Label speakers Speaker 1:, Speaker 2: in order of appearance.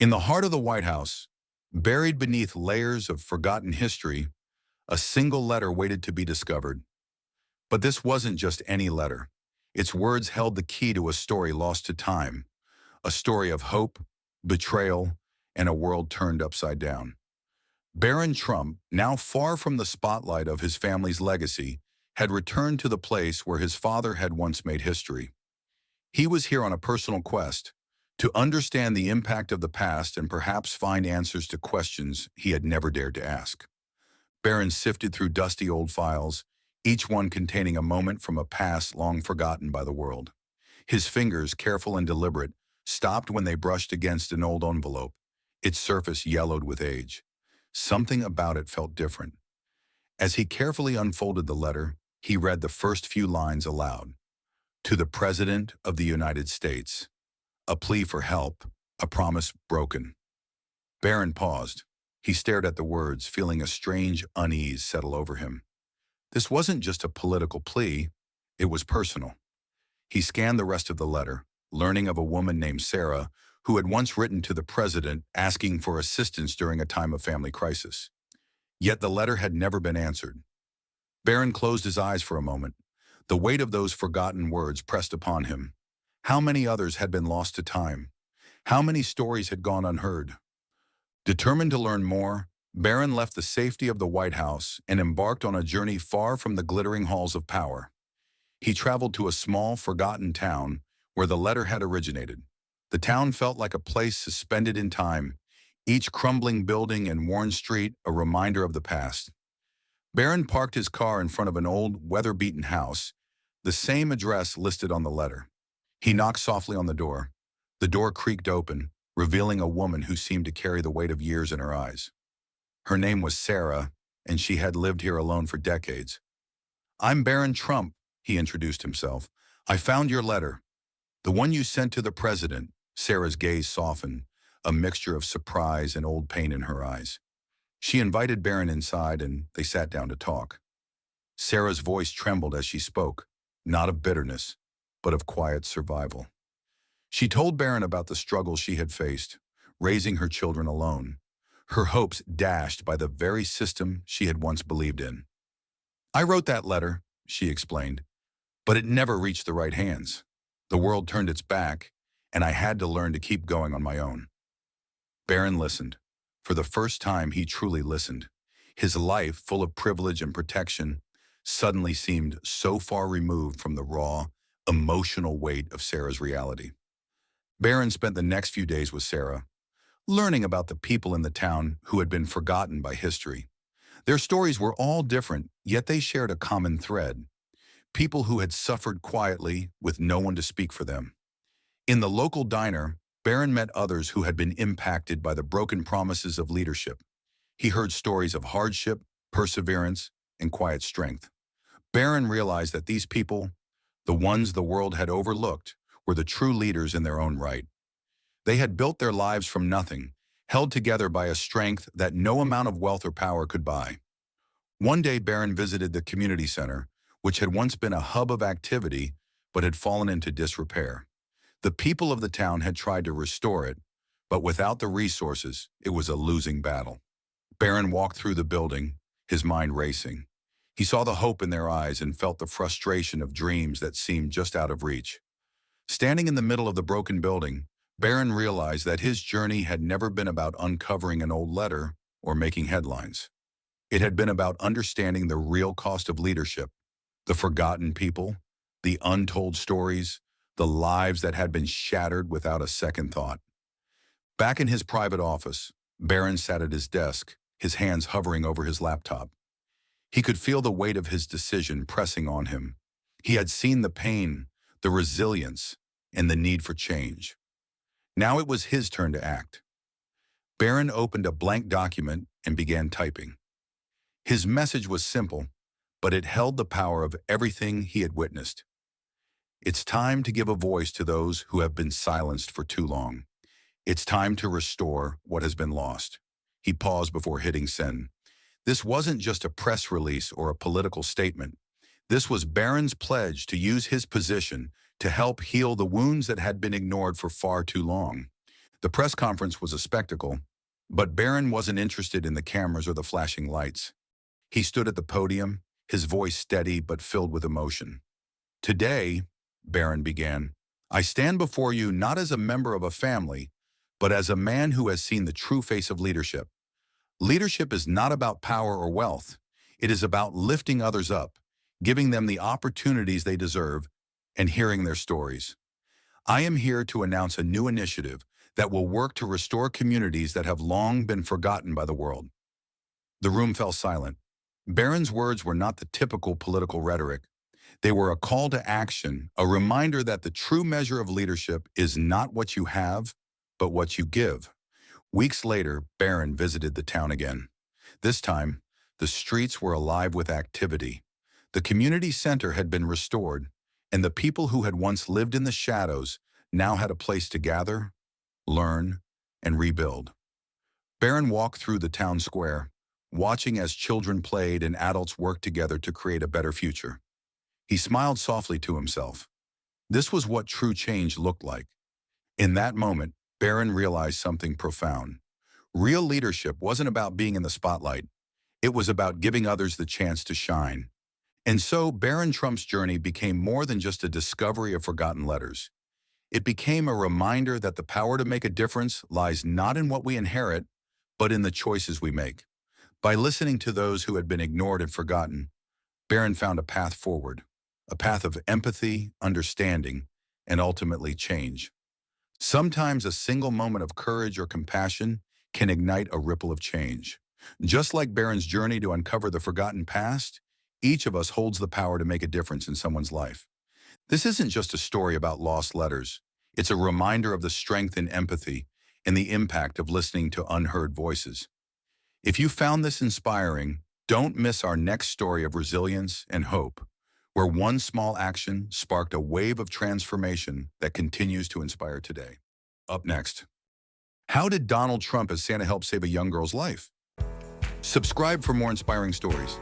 Speaker 1: In the heart of the White House, buried beneath layers of forgotten history, a single letter waited to be discovered. But this wasn't just any letter. Its words held the key to a story lost to time, a story of hope, betrayal, and a world turned upside down. Barron Trump, now far from the spotlight of his family's legacy, had returned to the place where his father had once made history. He was here on a personal quest to understand the impact of the past and perhaps find answers to questions he had never dared to ask. Barron sifted through dusty old files, each one containing a moment from a past long forgotten by the world. His fingers, careful and deliberate, stopped when they brushed against an old envelope, its surface yellowed with age. Something about it felt different. As he carefully unfolded the letter, he read the first few lines aloud. To the President of the United States. A plea for help, a promise broken. Barron paused. He stared at the words, feeling a strange unease settle over him. This wasn't just a political plea, it was personal. He scanned the rest of the letter, learning of a woman named Sarah who had once written to the president asking for assistance during a time of family crisis. Yet the letter had never been answered. Barron closed his eyes for a moment. The weight of those forgotten words pressed upon him. How many others had been lost to time? How many stories had gone unheard? Determined to learn more, Barron left the safety of the White House and embarked on a journey far from the glittering halls of power. He traveled to a small, forgotten town where the letter had originated. The town felt like a place suspended in time, each crumbling building and worn street a reminder of the past. Barron parked his car in front of an old, weather-beaten house, the same address listed on the letter. He knocked softly on the door. The door creaked open, revealing a woman who seemed to carry the weight of years in her eyes. Her name was Sarah, and she had lived here alone for decades. "I'm Barron Trump," he introduced himself. "I found your letter. The one you sent to the president." Sarah's gaze softened, a mixture of surprise and old pain in her eyes. She invited Barron inside, and they sat down to talk. Sarah's voice trembled as she spoke, not of bitterness, but of quiet survival. She told Barron about the struggles she had faced, raising her children alone, her hopes dashed by the very system she had once believed in. "I wrote that letter," she explained, "but it never reached the right hands. The world turned its back, and I had to learn to keep going on my own." Barron listened. For the first time, he truly listened. His life, full of privilege and protection, suddenly seemed so far removed from the raw, emotional weight of Sarah's reality. Barron spent the next few days with Sarah, learning about the people in the town who had been forgotten by history. Their stories were all different, yet they shared a common thread. People who had suffered quietly with no one to speak for them. In the local diner, Barron met others who had been impacted by the broken promises of leadership. He heard stories of hardship, perseverance, and quiet strength. Barron realized that these people, the ones the world had overlooked, were the true leaders in their own right. They had built their lives from nothing, held together by a strength that no amount of wealth or power could buy. One day, Barron visited the community center, which had once been a hub of activity but had fallen into disrepair. The people of the town had tried to restore it, but without the resources, it was a losing battle. Barron walked through the building, his mind racing. He saw the hope in their eyes and felt the frustration of dreams that seemed just out of reach. Standing in the middle of the broken building, Barron realized that his journey had never been about uncovering an old letter or making headlines. It had been about understanding the real cost of leadership, the forgotten people, the untold stories, the lives that had been shattered without a second thought. Back in his private office, Barron sat at his desk, his hands hovering over his laptop. He could feel the weight of his decision pressing on him. He had seen the pain, the resilience, and the need for change. Now it was his turn to act. Barron opened a blank document and began typing. His message was simple, but it held the power of everything he had witnessed. It's time to give a voice to those who have been silenced for too long. It's time to restore what has been lost. He paused before hitting send. This wasn't just a press release or a political statement. This was Barron's pledge to use his position to help heal the wounds that had been ignored for far too long. The press conference was a spectacle, but Barron wasn't interested in the cameras or the flashing lights. He stood at the podium, his voice steady but filled with emotion. "Today," Barron began, "I stand before you not as a member of a family, but as a man who has seen the true face of leadership. Leadership is not about power or wealth. It is about lifting others up, giving them the opportunities they deserve, and hearing their stories. I am here to announce a new initiative that will work to restore communities that have long been forgotten by the world." The room fell silent. Barron's words were not the typical political rhetoric. They were a call to action, a reminder that the true measure of leadership is not what you have, but what you give. Weeks later, Barron visited the town again. This time, the streets were alive with activity. The community center had been restored, and the people who had once lived in the shadows now had a place to gather, learn, and rebuild. Barron walked through the town square, watching as children played and adults worked together to create a better future. He smiled softly to himself. This was what true change looked like. In that moment, Barron realized something profound. Real leadership wasn't about being in the spotlight. It was about giving others the chance to shine. And so, Barron Trump's journey became more than just a discovery of forgotten letters. It became a reminder that the power to make a difference lies not in what we inherit, but in the choices we make. By listening to those who had been ignored and forgotten, Barron found a path forward, a path of empathy, understanding, and ultimately change. Sometimes a single moment of courage or compassion can ignite a ripple of change. Just like Barron's journey to uncover the forgotten past, each of us holds the power to make a difference in someone's life. This isn't just a story about lost letters. It's a reminder of the strength in empathy and the impact of listening to unheard voices. If you found this inspiring, don't miss our next story of resilience and hope, where one small action sparked a wave of transformation that continues to inspire today. Up next, how did Donald Trump as Santa help save a young girl's life? Subscribe for more inspiring stories.